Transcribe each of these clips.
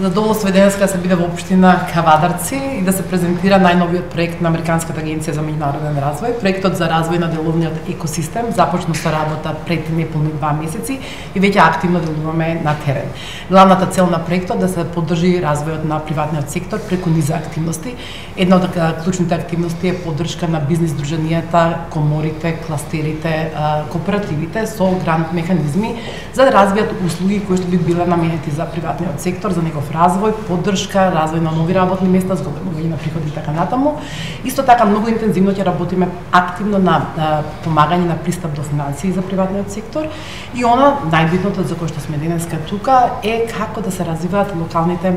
Задоволство е денеска да се биде во општина Кавадарци и да се презентира најновиот проект на Американската агенција за меѓународен развој. Проектот за развој на деловниот екосистем започна со работа пред неполни 2 месеци и веќе активно делуваме на терен. Главната цел на проектот е да се поддржи развојот на приватниот сектор преку низа активности. Една од клучните активности е поддршка на бизнис друженијата, коморите, кластерите, кооперативите со грант механизми за да развијат услуги кои што би биле наменети за приватниот сектор, за негов развој, поддршка, развој на нови работни места, зголемување на приходи и така натаму. Исто така многу интензивно ќе работиме активно на помагање на пристап до финансии за приватниот сектор и она најбитното за кое што сме денеска тука е како да се развиваат локалните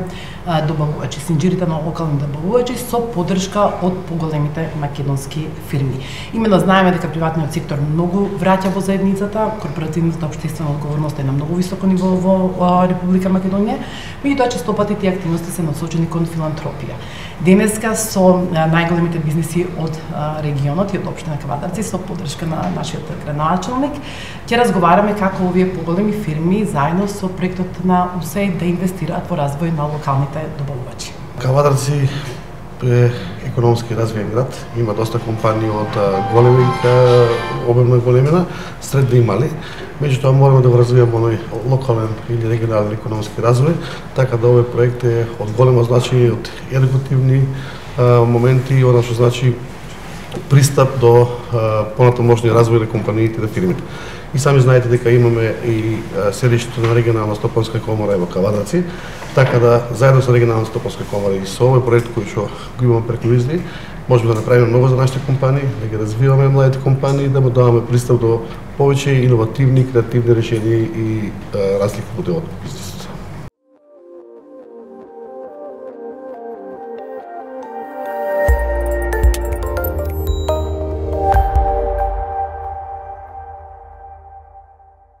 добавувачи, синџирите на локални добавувачи со поддршка од поголемите македонски фирми. Имено знаеме дека приватниот сектор многу враќа во заедницата, корпоративната општествена одговорност е на многу високо ниво во Република Македонија, меѓутоа честопати тие активности се насочени кон филантропија. Денеска со најголемите бизниси од регионот и од општина Кавадарци со поддршка на нашиот градоначелник ќе разговараме како овие поголеми фирми заедно со проектот на УСАИД да инвестираат во развој на локалните добавувачи. Кавадарци е економски развиен град, има доста компании од големи обемна големина, средни и мали. Меѓутоа мораме да го развиеме оној локален или регионален економски развој, така да овој проект е од големо значење, од едукативни моменти, она што значи пристап до понатамошни развој на компаниите и на фирмите. И сами знаете дека имаме и седишето на регионална стопанска комора во Кавадарци, така да заедно со регионална стопанска комора и со овој проект кој што го имаме преку ИЗДИ, можеме да направиме многу за нашите компании, да ги развиваме младите компании, да му даваме пристап до повеќе иновативни, креативни решенија и разлика во делот бизнис.